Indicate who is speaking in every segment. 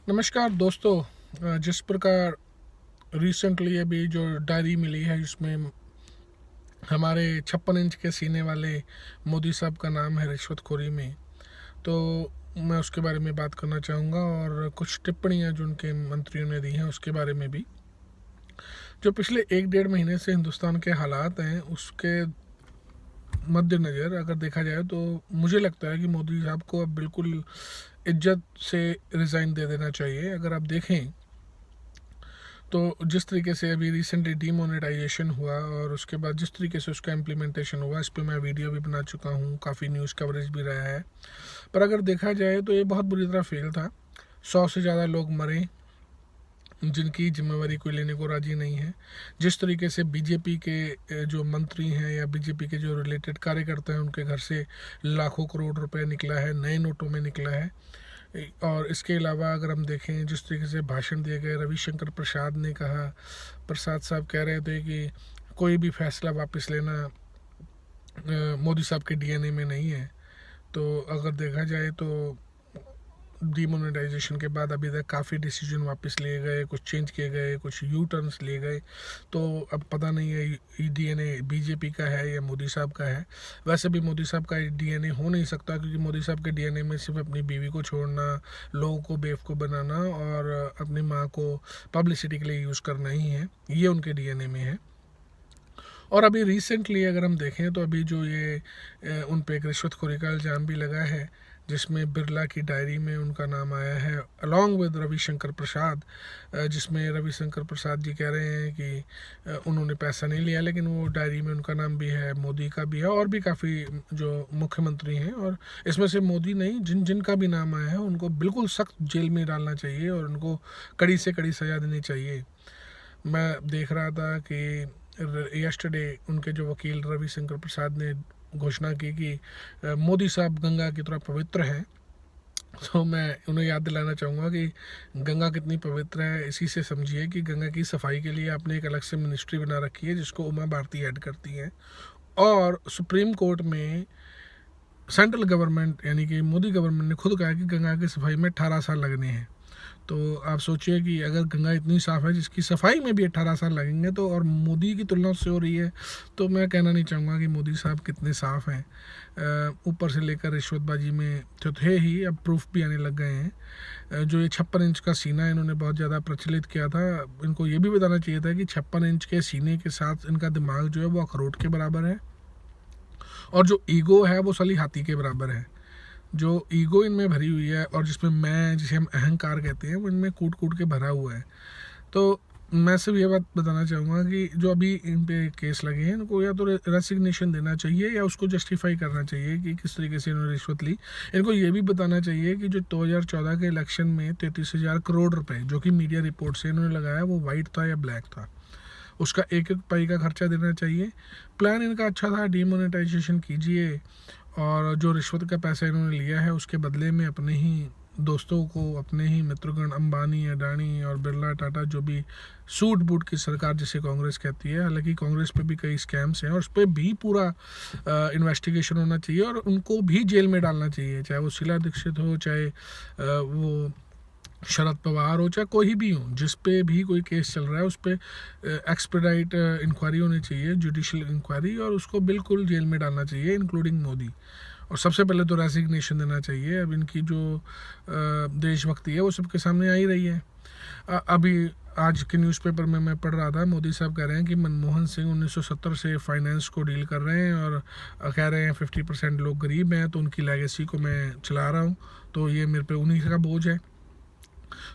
Speaker 1: नमस्कार दोस्तों। जिस प्रकार रिसेंटली अभी जो डायरी मिली है जिसमें हमारे 56 इंच के सीने वाले मोदी साहब का नाम है रिश्वतखोरी में, तो मैं उसके बारे में बात करना चाहूँगा और कुछ टिप्पणियाँ जो उनके मंत्रियों ने दी हैं उसके बारे में भी। जो पिछले 1-1.5 महीने से हिंदुस्तान के हालात हैं उसके मद्देनज़र अगर देखा जाए तो मुझे लगता है कि मोदी साहब को अब बिल्कुल इज्जत से रिज़ाइन दे देना चाहिए। अगर आप देखें तो जिस तरीके से अभी रिसेंटली डीमोनेटाइजेशन हुआ और उसके बाद जिस तरीके से उसका इम्प्लीमेंटेशन हुआ, इस पर मैं वीडियो भी बना चुका हूँ, काफ़ी न्यूज़ कवरेज भी रहा है। पर अगर देखा जाए तो ये बहुत बुरी तरह फेल था। 100 से ज़्यादा लोग मरे जिनकी जिम्मेवारी कोई लेने को राजी नहीं है। जिस तरीके से बीजेपी के जो मंत्री हैं या बीजेपी के जो रिलेटेड कार्यकर्ता हैं उनके घर से लाखों करोड़ रुपए निकला है, नए नोटों में निकला है। और इसके अलावा अगर हम देखें जिस तरीके से भाषण दिए गए, रविशंकर प्रसाद ने कहा, प्रसाद साहब कह रहे थे कि कोई भी फैसला वापस लेना मोदी साहब के डीएनए में नहीं है। तो अगर देखा जाए तो डीमोनेटाइजेशन के बाद अभी तक काफ़ी डिसीजन वापस लिए गए, कुछ चेंज किए गए, कुछ यू टर्न्स लिए गए। तो अब पता नहीं है डीएनए बीजेपी का है या मोदी साहब का है। वैसे भी मोदी साहब का डीएनए हो नहीं सकता क्योंकि मोदी साहब के डीएनए में सिर्फ अपनी बीवी को छोड़ना, लोगों को बेवकूफ़ बनाना और अपनी माँ को पब्लिसिटी के लिए यूज़ करना ही है, ये उनके डीएनए में है। और अभी रिसेंटली अगर हम देखें तो अभी जो ये उन पे एक रिश्वतखोरी का इल्ज़ाम भी लगा है जिसमें बिरला की डायरी में उनका नाम आया है अलॉन्ग विद रविशंकर प्रसाद, जिसमें रविशंकर प्रसाद जी कह रहे हैं कि उन्होंने पैसा नहीं लिया, लेकिन वो डायरी में उनका नाम भी है, मोदी का भी है और भी काफ़ी जो मुख्यमंत्री हैं। और इसमें से मोदी नहीं, जिन जिन का भी नाम आया है उनको बिल्कुल सख्त जेल में डालना चाहिए और उनको कड़ी से कड़ी सज़ा देनी चाहिए। मैं देख रहा था कि यस्टरडे उनके जो वकील रविशंकर प्रसाद ने घोषणा की कि मोदी साहब गंगा की तरह पवित्र हैं। तो मैं उन्हें याद दिलाना चाहूँगा कि गंगा कितनी पवित्र है इसी से समझिए कि गंगा की सफाई के लिए आपने एक अलग से मिनिस्ट्री बना रखी है जिसको उमा भारती हेड करती हैं। और सुप्रीम कोर्ट में सेंट्रल गवर्नमेंट यानी कि मोदी गवर्नमेंट ने खुद कहा कि गंगा की सफाई में 18 साल लगने हैं। तो आप सोचिए कि अगर गंगा इतनी साफ़ है जिसकी सफाई में भी 18 साल लगेंगे, तो और मोदी की तुलना उससे हो रही है, तो मैं कहना नहीं चाहूँगा कि मोदी साहब कितने साफ़ हैं। ऊपर से लेकर रिश्वतबाजी में तो थे ही, अब प्रूफ भी आने लग गए हैं। जो ये 56 इंच का सीना इन्होंने बहुत ज़्यादा प्रचलित किया था, इनको ये भी बताना चाहिए था कि 56 इंच के सीने के साथ इनका दिमाग जो है वो अखरोट के बराबर है और जो ईगो है वो साली हाथी के बराबर है। जो ईगो इनमें भरी हुई है और जिसमें मैं, जिसे हम अहंकार कहते हैं, वो इनमें कूट कूट के भरा हुआ है। तो मैं सिर्फ ये बात बताना चाहूँगा कि जो अभी इन पे केस लगे हैं इनको या तो रेसिग्नेशन देना चाहिए या उसको जस्टिफाई करना चाहिए कि किस तरीके से इन्होंने रिश्वत ली। इनको ये भी बताना चाहिए कि जो 2014 के इलेक्शन में 33,000 करोड़ रुपए जो कि मीडिया रिपोर्ट से इन्होंने लगाया वो वाइट था या ब्लैक था, उसका एक एक पाई का खर्चा देना चाहिए। प्लान इनका अच्छा था, डीमोनेटाइजेशन कीजिए और जो रिश्वत का पैसा इन्होंने लिया है उसके बदले में अपने ही दोस्तों को, अपने ही मित्रगण अंबानी, अडानी और बिरला, टाटा, जो भी सूट बूट की सरकार जिसे कांग्रेस कहती है, हालांकि कांग्रेस पे भी कई स्कैम्स हैं और उस पर भी पूरा इन्वेस्टिगेशन होना चाहिए और उनको भी जेल में डालना चाहिए, चाहे वो शीला दीक्षित हो, चाहे वो शरद पवार हो, चाहे कोई भी हो, जिस पे भी कोई केस चल रहा है उस पर एक्सपेडाइट इंक्वायरी होनी चाहिए, जुडिशियल इंक्वायरी, और उसको बिल्कुल जेल में डालना चाहिए इंक्लूडिंग मोदी। और सबसे पहले तो रेसिग्नेशन देना चाहिए। अब इनकी जो देशभक्ति है वो सबके सामने आ ही रही है। अभी आज के न्यूज़पेपर में मैं पढ़ रहा था, मोदी साहब कह रहे हैं कि मनमोहन सिंह 1970 से फाइनेंस को डील कर रहे हैं और कह रहे हैं 50% लोग गरीब हैं तो उनकी लेगेसी को मैं चला रहा हूँ, तो ये मेरे पे उन्हीं का बोझ है।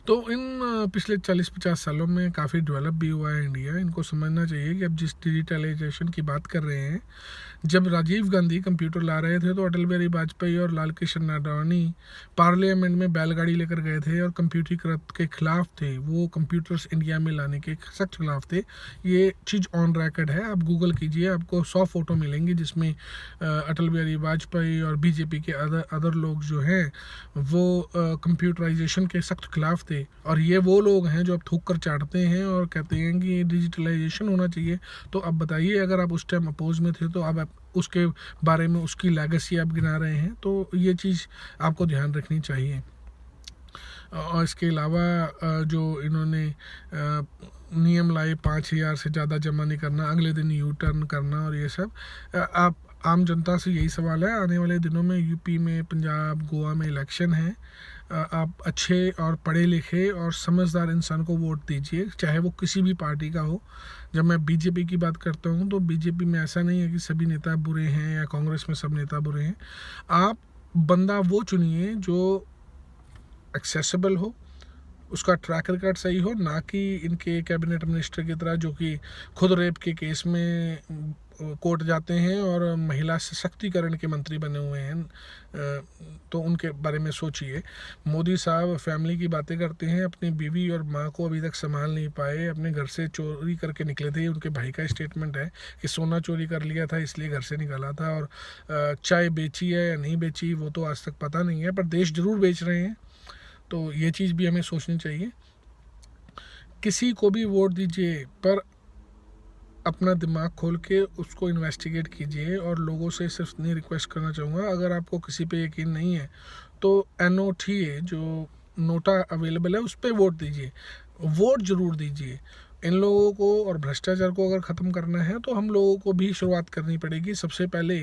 Speaker 1: तो इन पिछले 40-50 सालों में काफ़ी डेवलप भी हुआ है इंडिया। इनको समझना चाहिए कि अब जिस डिजिटलाइजेशन की बात कर रहे हैं, जब राजीव गांधी कंप्यूटर ला रहे थे तो अटल बिहारी वाजपेयी और लाल कृष्ण आडवाणी पार्लियामेंट में बैलगाड़ी लेकर गए थे और कंप्यूटरीकृत के खिलाफ थे, वो कंप्यूटर्स इंडिया में लाने के सख्त खिलाफ थे। ये चीज़ ऑन रिकॉर्ड है, आप गूगल कीजिए, आपको 100 फोटो मिलेंगी जिसमें अटल बिहारी वाजपेयी और बीजेपी के अदर लोग जो हैं वो कंप्यूटराइजेशन के सख्त खिलाफ थे। और ये वो लोग हैं जो अब थूक कर चाटते हैं और कहते हैं कि डिजिटलाइजेशन होना चाहिए। तो अब बताइए, अगर आप उस टाइम अपोज में थे तो अब आप उसके बारे में उसकी लेगेसी आप गिना रहे हैं, तो ये चीज़ आपको ध्यान रखनी चाहिए। और इसके अलावा जो इन्होंने नियम लाए 5,000 से ज़्यादा जमा नहीं करना, अगले दिन यू टर्न करना और ये सब, आप आम जनता से यही सवाल है, आने वाले दिनों में यूपी में, पंजाब, गोवा में इलेक्शन है, आप अच्छे और पढ़े लिखे और समझदार इंसान को वोट दीजिए, चाहे वो किसी भी पार्टी का हो। जब मैं बीजेपी की बात करता हूँ तो बीजेपी में ऐसा नहीं है कि सभी नेता बुरे हैं या कांग्रेस में सब नेता बुरे हैं। आप बंदा वो चुनिए जो एक्सेसिबल हो, उसका ट्रैक रिकॉर्ड सही हो, ना कि इनके कैबिनेट मिनिस्टर की तरह जो कि खुद रेप के केस में कोर्ट जाते हैं और महिला सशक्तिकरण के मंत्री बने हुए हैं। तो उनके बारे में सोचिए। मोदी साहब फैमिली की बातें करते हैं, अपनी बीवी और माँ को अभी तक संभाल नहीं पाए, अपने घर से चोरी करके निकले थे। उनके भाई का स्टेटमेंट है कि सोना चोरी कर लिया था इसलिए घर से निकाला था, और चाय बेची है या नहीं बेची वो तो आज तक पता नहीं है, पर देश जरूर बेच रहे हैं। तो ये चीज़ भी हमें सोचनी चाहिए। किसी को भी वोट दीजिए, पर अपना दिमाग खोल के उसको इन्वेस्टिगेट कीजिए। और लोगों से सिर्फ इतनी रिक्वेस्ट करना चाहूँगा, अगर आपको किसी पे यकीन नहीं है तो NOTA जो नोटा अवेलेबल है उस पर वोट दीजिए, वोट ज़रूर दीजिए। इन लोगों को और भ्रष्टाचार को अगर ख़त्म करना है तो हम लोगों को भी शुरुआत करनी पड़ेगी। सबसे पहले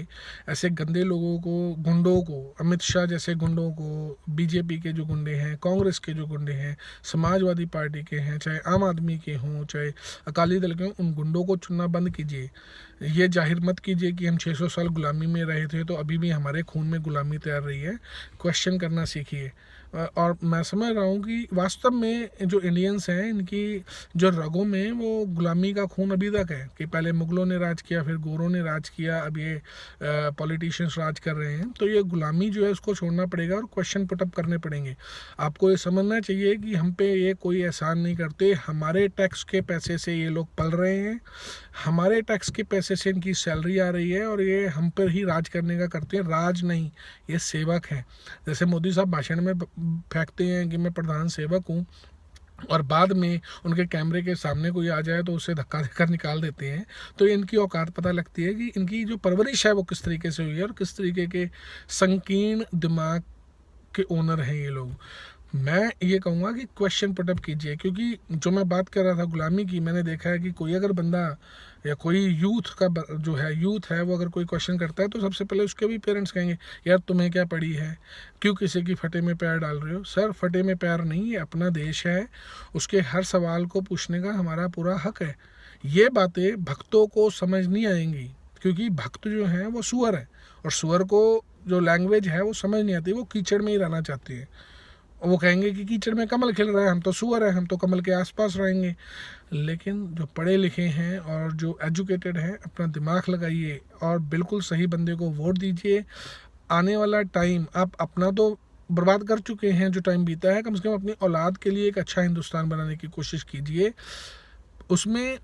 Speaker 1: ऐसे गंदे लोगों को, गुंडों को, अमित शाह जैसे गुंडों को, बीजेपी के जो गुंडे हैं, कांग्रेस के जो गुंडे हैं, समाजवादी पार्टी के हैं, चाहे आम आदमी के हों, चाहे अकाली दल के हों, उन गुंडों को चुनना बंद कीजिए। ये जाहिर मत कीजिए कि हम 600 साल गुलामी में रहे थे तो अभी भी हमारे खून में गुलामी तैर रही है। क्वेश्चन करना सीखिए। और मैं समझ रहा हूँ कि वास्तव में जो इंडियंस हैं इनकी जो रगों में वो गुलामी का खून अभी तक है, कि पहले मुगलों ने राज किया, फिर गोरों ने राज किया, अब ये पॉलिटिशियंस राज कर रहे हैं। तो ये गुलामी जो है उसको छोड़ना पड़ेगा और क्वेश्चन पुटअप करने पड़ेंगे। आपको ये समझना चाहिए कि हम पे ये कोई एहसान नहीं करते, हमारे टैक्स के पैसे से ये लोग पल रहे हैं, हमारे टैक्स के पैसे से इनकी सैलरी आ रही है और ये हम पर ही राज करने का करते हैं। राज नहीं, ये सेवक हैं। जैसे मोदी साहब भाषण में फेंकते हैं कि मैं प्रधान सेवक हूँ, और बाद में उनके कैमरे के सामने कोई आ जाए तो उसे धक्का देकर निकाल देते हैं। तो इनकी औकात पता लगती है कि इनकी जो परवरिश है वो किस तरीके से हुई है और किस तरीके के संकीर्ण दिमाग के ओनर हैं ये लोग। मैं ये कहूँगा कि क्वेश्चन पुटअप कीजिए, क्योंकि जो मैं बात कर रहा था गुलामी की, मैंने देखा है कि कोई अगर बंदा या कोई यूथ का जो है यूथ है वो अगर कोई क्वेश्चन करता है तो सबसे पहले उसके भी पेरेंट्स कहेंगे यार तुम्हें क्या पड़ी है, क्यों किसी की फटे में पैर डाल रहे हो। सर फटे में पैर नहीं, ये अपना देश है, उसके हर सवाल को पूछने का हमारा पूरा हक है। ये बातें भक्तों को समझ नहीं आएंगी, क्योंकि भक्त जो हैं वो सुअर है, और सुअर को जो लैंग्वेज है वो समझ नहीं आती, वो कीचड़ में ही रहना चाहती है। वो कहेंगे कि कीचड़ में कमल खिल रहा है, हम तो सुअर हैं, हम तो कमल के आसपास रहेंगे। लेकिन जो पढ़े लिखे हैं और जो एजुकेटेड हैं, अपना दिमाग लगाइए और बिल्कुल सही बंदे को वोट दीजिए। आने वाला टाइम आप अपना तो बर्बाद कर चुके हैं, जो टाइम बीता है, कम से कम अपनी औलाद के लिए एक अच्छा हिंदुस्तान बनाने की कोशिश कीजिए। उसमें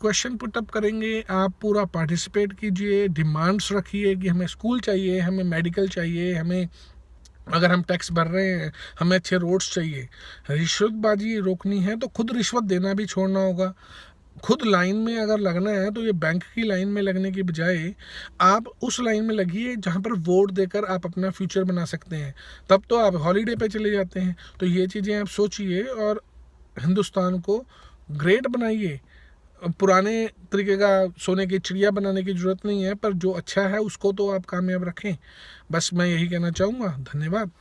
Speaker 1: क्वेश्चन पुटअप करेंगे आप, पूरा पार्टिसिपेट कीजिए, डिमांड्स रखिए कि हमें स्कूल चाहिए, हमें मेडिकल चाहिए, हमें अगर हम टैक्स भर रहे हैं हमें अच्छे रोड्स चाहिए। रिश्वतबाजी रोकनी है तो खुद रिश्वत देना भी छोड़ना होगा। खुद लाइन में अगर लगना है तो ये बैंक की लाइन में लगने की बजाय आप उस लाइन में लगिए जहाँ पर वोट देकर आप अपना फ्यूचर बना सकते हैं। तब तो आप हॉलीडे पे चले जाते हैं। तो ये चीज़ें आप सोचिए और हिंदुस्तान को ग्रेट बनाइए। पुराने तरीके का सोने की चिड़िया बनाने की ज़रूरत नहीं है, पर जो अच्छा है उसको तो आप कामयाब रखें। बस मैं यही कहना चाहूँगा। धन्यवाद।